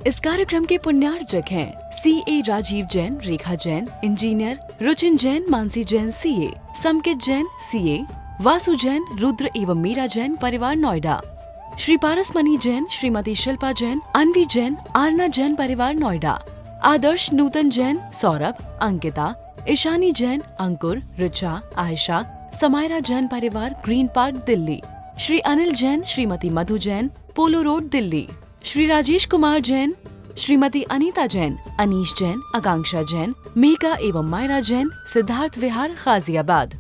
इस कार्यक्रम के पुण्यार्चक हैं CA Rajiv Jain, Rekha Jain engineer, Ruchin Jain, Mansi Jain CA, Samkit Jain CA, Vasu Jain, Rudra एवं मीरा जैन परिवार नोएडा, श्री पारसमणि जैन, श्रीमती शिल्पा जैन, अनवी जैन, आरना जैन परिवार नोएडा, आदर्श नूतन जैन, सौरभ, अंकिता, ईशानी जैन, अंकुर, रिचा, आयशा, समायरा जैन परिवार ग्रीन पार्क दिल्ली, श्री अनिल जैन, श्रीमती मधु जैन, पोलो रोड दिल्ली, श्री राजेश कुमार जैन, श्रीमती अनीता जैन, अनीश जैन, आकांक्षा जैन, मेघा एवं मायरा जैन, सिद्धार्थ विहार गाजियाबाद।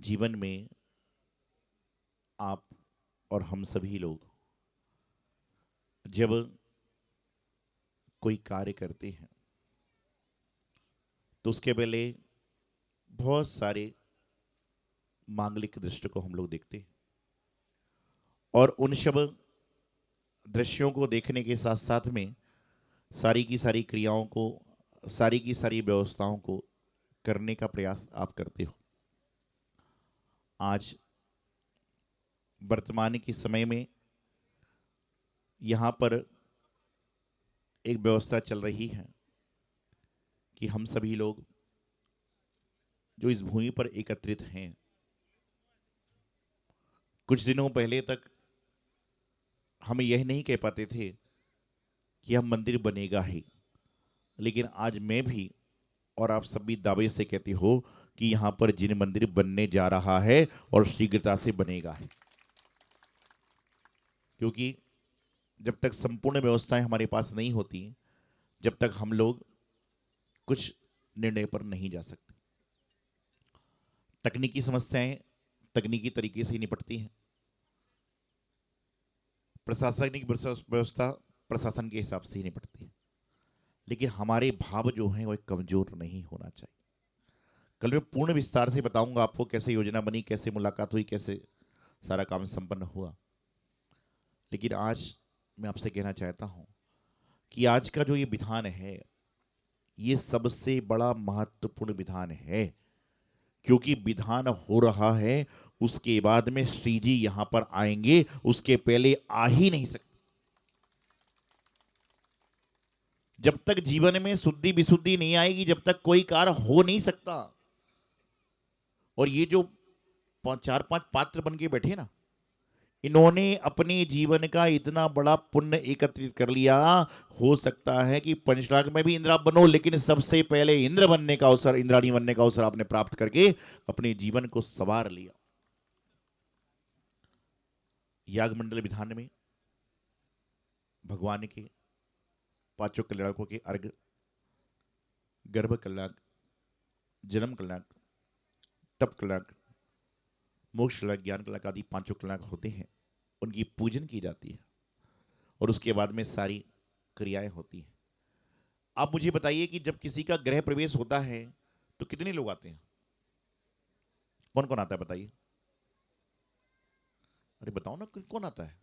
जीवन में आप और हम सभी लोग जब कोई कार्य करते हैं तो उसके पहले बहुत सारे मांगलिक दृश्य को हम लोग देखते हैं, और उन सब दृश्यों को देखने के साथ साथ में सारी की सारी क्रियाओं को, सारी की सारी व्यवस्थाओं को करने का प्रयास आप करते हो। आज वर्तमान के समय में यहाँ पर एक व्यवस्था चल रही है कि हम सभी लोग जो इस भूमि पर एकत्रित हैं, कुछ दिनों पहले तक हम यह नहीं कह पाते थे कि हम मंदिर बनेगा ही, लेकिन आज मैं भी और आप सभी दावे से कहते हो कि यहाँ पर जिन मंदिर बनने जा रहा है और शीघ्रता से बनेगा है, क्योंकि जब तक संपूर्ण व्यवस्थाएं हमारे पास नहीं होती, जब तक हम लोग कुछ निर्णय पर नहीं जा सकते। तकनीकी समस्याएं तकनीकी तरीके से ही निपटती हैं, प्रशासनिक व्यवस्था प्रशासन के हिसाब से ही निपटती है, लेकिन हमारे भाव जो हैं वो कमजोर नहीं होना चाहिए। कल मैं पूर्ण विस्तार से बताऊंगा आपको कैसे योजना बनी, कैसे मुलाकात हुई, कैसे सारा काम संपन्न हुआ। लेकिन आज मैं आपसे कहना चाहता हूं कि आज का जो ये विधान है, ये सबसे बड़ा महत्वपूर्ण विधान है, क्योंकि विधान हो रहा है, उसके बाद में श्री जी यहां पर आएंगे, उसके पहले आ ही नहीं सकते। जब तक जीवन में शुद्धि विशुद्धि नहीं आएगी, जब तक कोई कार्य हो नहीं सकता। और ये जो 4-5 पात्र बन के बैठे ना, इन्होंने अपने जीवन का इतना बड़ा पुण्य एकत्रित कर लिया। हो सकता है कि पंचराग में भी इंद्र बनो, लेकिन सबसे पहले इंद्र बनने का अवसर, इंद्राणी बनने का अवसर आपने प्राप्त करके अपने जीवन को संवार लिया। याग मंडल विधान में भगवान के 5 कल्याणकों के अर्घ, गर्भ कल्याण, जन्म कल्याण, तप कल्याण, मोक्ष कल्याण, ज्ञान कल्याण आदि 5 कल्याण होते हैं, उनकी पूजन की जाती है और उसके बाद में सारी क्रियाएं होती हैं। आप मुझे बताइए कि जब किसी का गृह प्रवेश होता है तो कितने लोग आते हैं? कौन कौन आता है बताइए? अरे बताओ ना, कौन आता है?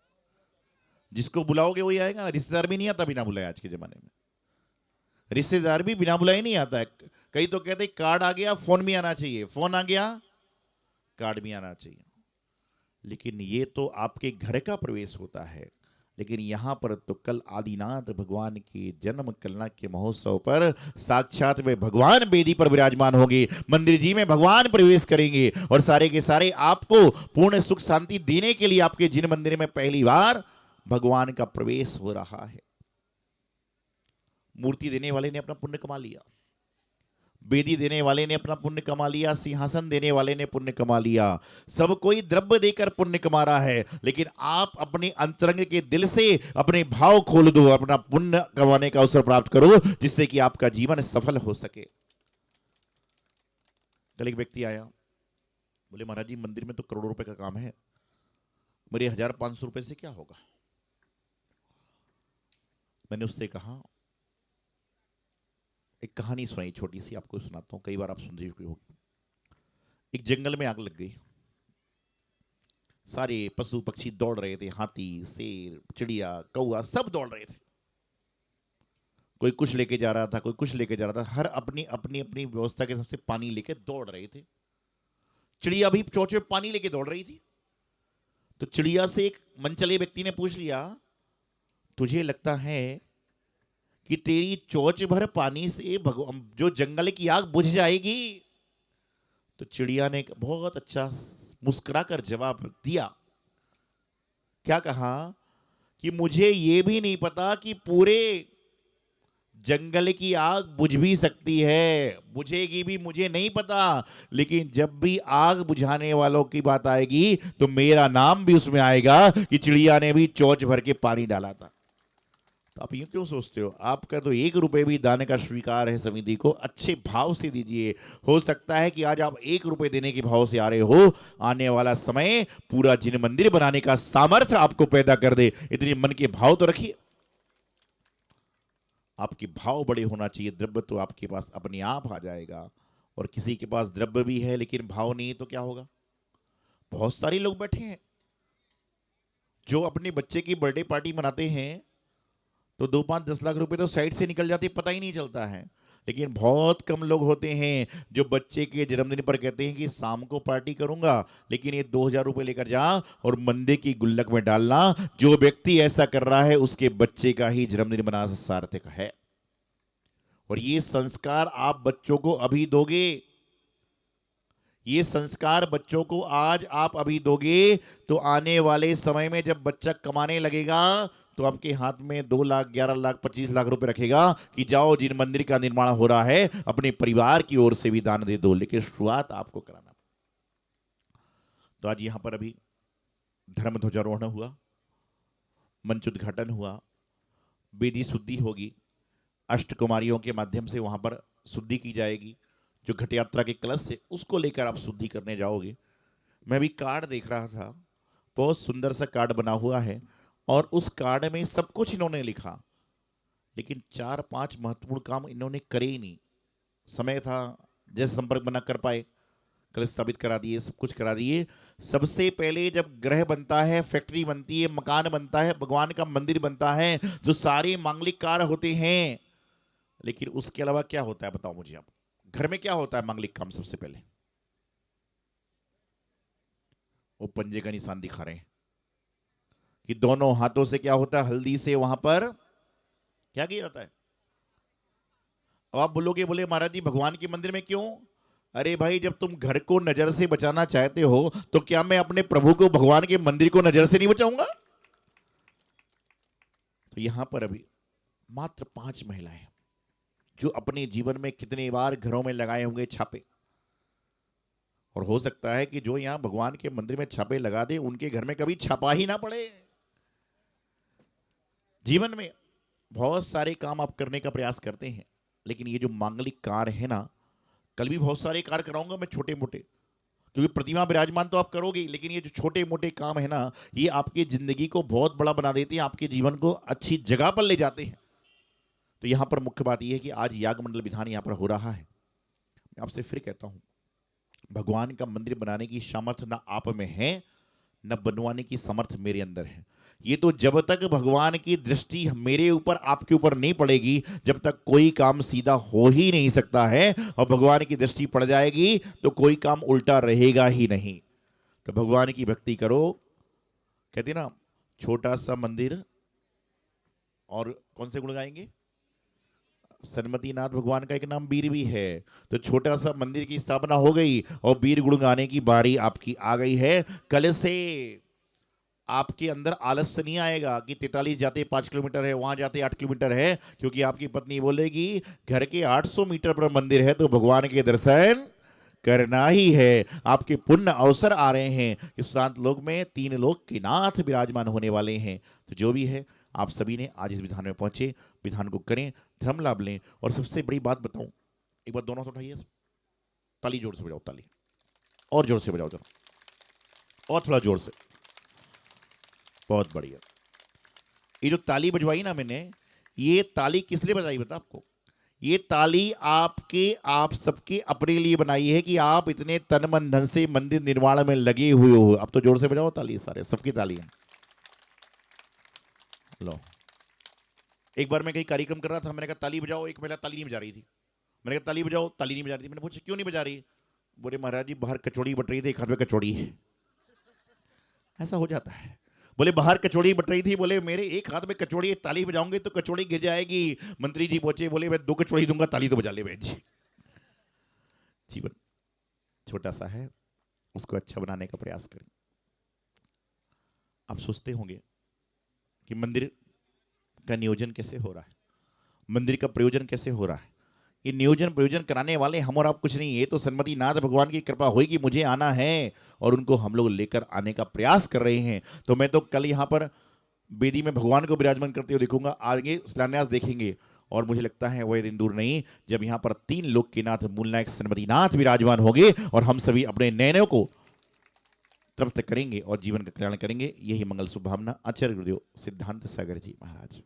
जिसको बुलाओगे वही आएगा ना। रिश्तेदार भी नहीं आता बिना बुलाए। आज के जमाने में रिश्तेदार भी बिना बुलाए नहीं आता है। कई तो कहते कार्ड आ गया, फोन भी आना चाहिए, फोन आ गया, कार्ड भी आना चाहिए। लेकिन ये तो आपके घर का प्रवेश होता है, लेकिन यहां पर तो कल आदिनाथ भगवान के जन्म कलना के महोत्सव पर साक्षात में भगवान वेदी पर विराजमान होंगे, मंदिर जी में भगवान प्रवेश करेंगे और सारे के सारे आपको पूर्ण सुख शांति देने के लिए आपके जिन मंदिर में पहली बार भगवान का प्रवेश हो रहा है। मूर्ति देने वाले ने अपना पुण्य कमा लिया, वेदी देने वाले ने अपना पुण्य कमा लिया, सिंहासन देने वाले ने पुण्य कमा लिया, सब कोई द्रव्य देकर पुण्य कमा रहा है। लेकिन आप अपने अंतरंग के दिल से अपने भाव खोल दो, अपना पुण्य कमाने का अवसर प्राप्त करो, जिससे कि आपका जीवन सफल हो सके। कल एक व्यक्ति आया, बोले महाराज जी मंदिर में तो करोड़ों रुपए का काम है, मेरे 1500 रुपए से क्या होगा? मैंने उससे कहा, एक कहानी सुनाई छोटी सी, आपको सुनाता हूं, कई बार आप सुन चुके होंगे। एक जंगल में आग लग गई, सारे पशु पक्षी दौड़ रहे थे, हाथी, शेर, चिड़िया, कौआ सब दौड़ रहे थे। कोई कुछ लेके जा रहा था, कोई कुछ लेके जा रहा था, हर अपनी अपनी अपनी व्यवस्था के सबसे पानी लेके दौड़ रहे थे। चिड़िया भी चोंच में पानी लेके दौड़ रही थी। तो चिड़िया से एक मनचले व्यक्ति ने पूछ लिया, तुझे लगता है कि तेरी चोंच भर पानी से जो जंगल की आग बुझ जाएगी? तो चिड़िया ने बहुत अच्छा मुस्कुराकर जवाब दिया। क्या कहा कि मुझे यह भी नहीं पता कि पूरे जंगल की आग बुझ भी सकती है, बुझेगी भी मुझे नहीं पता, लेकिन जब भी आग बुझाने वालों की बात आएगी तो मेरा नाम भी उसमें आएगा कि चिड़िया ने भी चोंच भर के पानी डाला था। तो आप ये क्यों सोचते हो? आपका तो 1 रुपए भी दान का स्वीकार है समिति को, अच्छे भाव से दीजिए। हो सकता है कि आज आप 1 रुपए देने के भाव से आ रहे हो, आने वाला समय पूरा जिन मंदिर बनाने का सामर्थ्य आपको पैदा कर दे। इतनी मन के भाव तो रखिए। आपके भाव बड़े होना चाहिए, द्रव्य तो आपके पास अपने आप आ जाएगा। और किसी के पास द्रव्य भी है लेकिन भाव नहीं है तो क्या होगा? बहुत सारे लोग बैठे हैं जो अपने बच्चे की बर्थडे पार्टी मनाते हैं तो 2, 5, 10 लाख रुपए तो साइड से निकल जाते, पता ही नहीं चलता है। लेकिन बहुत कम लोग होते हैं जो बच्चे के जन्मदिन पर कहते हैं कि शाम को पार्टी करूंगा, लेकिन ये 2,000 रुपए लेकर जा और मंदिर की गुल्लक में डालना। जो व्यक्ति ऐसा कर रहा है उसके बच्चे का ही जन्मदिन बना सार्थक है। और ये संस्कार आप बच्चों को अभी दोगे, ये संस्कार बच्चों को आज आप अभी दोगे तो आने वाले समय में जब बच्चा कमाने लगेगा तो आपके हाथ में 2 लाख, 11 लाख, 25 लाख रुपए रखेगा कि जाओ जिन मंदिर का निर्माण हो रहा है अपने परिवार की ओर से भी दान दे दो। लेकिन शुरुआत आपको कराना। तो आज यहां पर अभी धर्म ध्वजारोहण हुआ, मंच उद्घाटन हुआ, वेदी शुद्धि होगी, अष्टकुमारियों के माध्यम से वहां पर शुद्धि की जाएगी। जो घट यात्रा के कलश से उसको लेकर आप शुद्धि करने जाओगे। मैं अभी कार्ड देख रहा था, बहुत सुंदर सा कार्ड बना हुआ है और उस कार्ड में सब कुछ इन्होंने लिखा, लेकिन 4-5 महत्वपूर्ण काम इन्होंने करे ही नहीं। समय था, जैसे संपर्क बना कर पाए, कलश स्थापित करा दिए, सब कुछ करा दिए। सबसे पहले जब ग्रह बनता है, फैक्ट्री बनती है, मकान बनता है, भगवान का मंदिर बनता है, जो सारे मांगलिक कार्य होते हैं। लेकिन उसके अलावा क्या होता है बताओ मुझे आप? घर में क्या होता है मांगलिक काम? सबसे पहले वो पंजे का निशान दिखा रहे हैं कि दोनों हाथों से क्या होता है, हल्दी से वहां पर क्या किया जाता है। अब आप बोलोगे, बोले महाराज जी भगवान के मंदिर में क्यों? अरे भाई, जब तुम घर को नजर से बचाना चाहते हो तो क्या मैं अपने प्रभु को, भगवान के मंदिर को नजर से नहीं बचाऊंगा? तो यहां पर अभी मात्र 5 महिलाएं जो अपने जीवन में कितने बार घरों में लगाए होंगे छापे, और हो सकता है कि जो यहां भगवान के मंदिर में छापे लगा दे उनके घर में कभी छापा ही ना पड़े। जीवन में बहुत सारे काम आप करने का प्रयास करते हैं, लेकिन ये जो मांगलिक कार्य है ना, कल भी बहुत सारे कार्य कराऊंगा मैं छोटे मोटे, क्योंकि प्रतिमा विराजमान तो आप करोगे, लेकिन ये जो छोटे मोटे काम है ना, ये आपकी जिंदगी को बहुत बड़ा बना देते हैं, आपके जीवन को अच्छी जगह पर ले जाते हैं। तो यहां पर मुख्य बात यह है कि आज याग मंडल विधान यहां पर हो रहा है। मैं आपसे फिर कहता हूं, भगवान का मंदिर बनाने की सामर्थ्य ना आप में है, न बनवाने की सामर्थ्य मेरे अंदर है। ये तो जब तक भगवान की दृष्टि मेरे ऊपर, आपके ऊपर नहीं पड़ेगी, जब तक कोई काम सीधा हो ही नहीं सकता है। और भगवान की दृष्टि पड़ जाएगी तो कोई काम उल्टा रहेगा ही नहीं। तो भगवान की भक्ति करो। कहते ना, छोटा सा मंदिर, और कौन से गुण गाएंगे? सन्मति नाथ भगवान का एक नाम वीर भी है। तो छोटा सा मंदिर की स्थापना हो गई और वीर गुण गाने की बारी आपकी आ गई है। कल से आपके अंदर आलस्य नहीं आएगा कि 43 जाते 5 किलोमीटर है, वहां जाते 8 किलोमीटर है, क्योंकि आपकी पत्नी बोलेगी घर के 800 मीटर पर मंदिर है तो भगवान के दर्शन करना ही है। आपके पुण्य अवसर आ रहे हैं। इस शांत लोक में 3 लोक के नाथ विराजमान होने वाले हैं। तो जो भी है, आप सभी ने आज इस विधान में पहुंचे, विधान को करें, धर्म लाभ लें। और सबसे बड़ी बात बताऊं, एक बार दोनों हाथ उठाइए, ताली जोर से बजाओ, ताली और जोर से बजाओ जरा, और थोड़ा जोर से, बहुत बढ़िया। ये जो ताली बजवाई ना मैंने, ये ताली किस लिए बजाई बता आपको? ये ताली आपके, आप सबके अपने लिए बनाई है कि आप इतने तन मन धन से मंदिर निर्माण में लगे हुए हो। अब तो जोर से बजाओ ताली, सारे सबकी तालियां। लो, एक बार मैं कहीं कार्यक्रम कर रहा था, मैंने कहा ताली बजाओ, एक महिला ताली नहीं बजा रही थी। मैंने कहा ताली बजाओ, ताली नहीं बजा रही थी। मैंने पूछा क्यों नहीं बजा रही? बोले महाराज जी बाहर कचौड़ी बट रही थी, एक हाथ में कचौड़ी है। ऐसा हो जाता है। बोले बाहर कचौड़ी बट रही थी, बोले मेरे एक हाथ में कचौड़ी है, ताली बजाऊंगे तो कचौड़ी गिर जाएगी। मंत्री जी पहुंचे, बोले मैं 2 कचौड़ी दूंगा, ताली तो बजा ले बहन जी। जीवन छोटा सा है, उसको अच्छा बनाने का प्रयास करें। आप सोचते होंगे कि मंदिर का नियोजन कैसे हो रहा है, मंदिर का प्रयोजन कैसे हो रहा है। ये नियोजन प्रयोजन कराने वाले हम और आप कुछ नहीं, ये तो सन्मति नाथ भगवान की कृपा हुई कि मुझे आना है और उनको हम लोग लेकर आने का प्रयास कर रहे हैं। तो मैं तो कल यहाँ पर बेदी में भगवान को विराजमान करते हुए देखूंगा, आगे शिलान्यास देखेंगे। और मुझे लगता है वह दिन दूर नहीं जब यहाँ पर 3 लोक के नाथ मूलनायक श्रीमतीनाथ विराजमान होंगे और हम सभी अपने नयनों को तृप्त करेंगे और जीवन का कल्याण करेंगे। यही मंगल शुभकामना आचार्य गुरुदेव सिद्धांत सागर जी महाराज।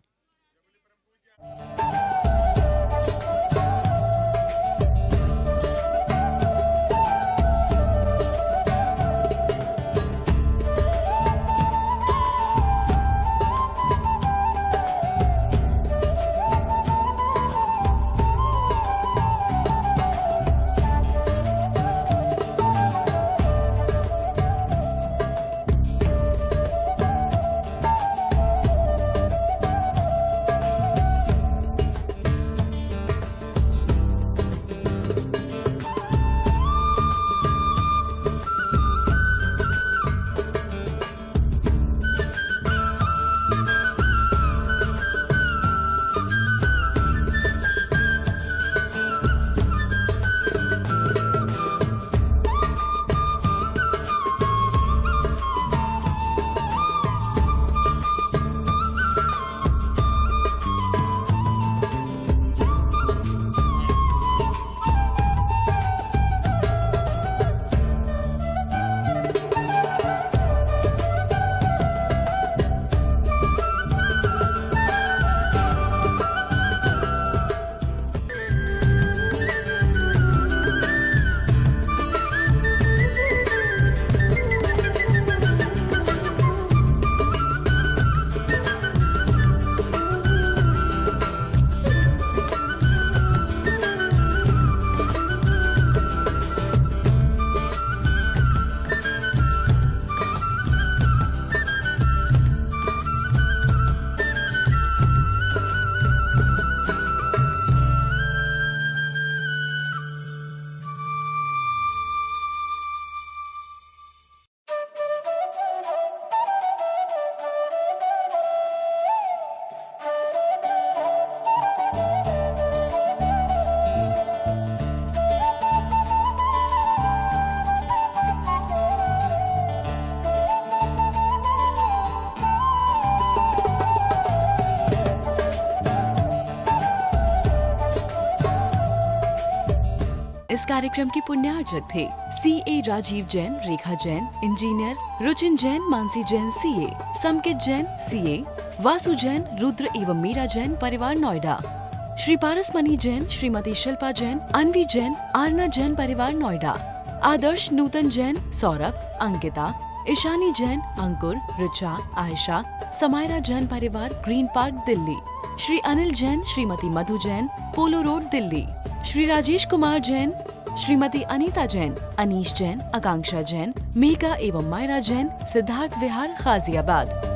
इस कार्यक्रम के पुण्यार्चक थे CA Rajiv Jain, Rekha Jain, engineer Ruchin Jain, Mansi Jain CA, Samkit Jain CA, Vasu Jain, Rudra एवं मीरा जैन, परिवार नोएडा। श्री पारसमणि जैन, श्रीमती शिल्पा जैन, अनवी जैन, आरना जैन, परिवार नोएडा। आदर्श नूतन जैन, सौरभ, अंकिता, ईशानी जैन, अंकुर, ऋचा, आयशा, समायरा जैन, परिवार ग्रीन पार्क दिल्ली। श्री अनिल जैन, श्रीमती मधु जैन, पोलो रोड दिल्ली। श्री राजेश कुमार जैन, श्रीमती अनीता जैन, अनीश जैन, आकांक्षा जैन, मेघा एवं मायरा जैन, सिद्धार्थ विहार, गाजियाबाद।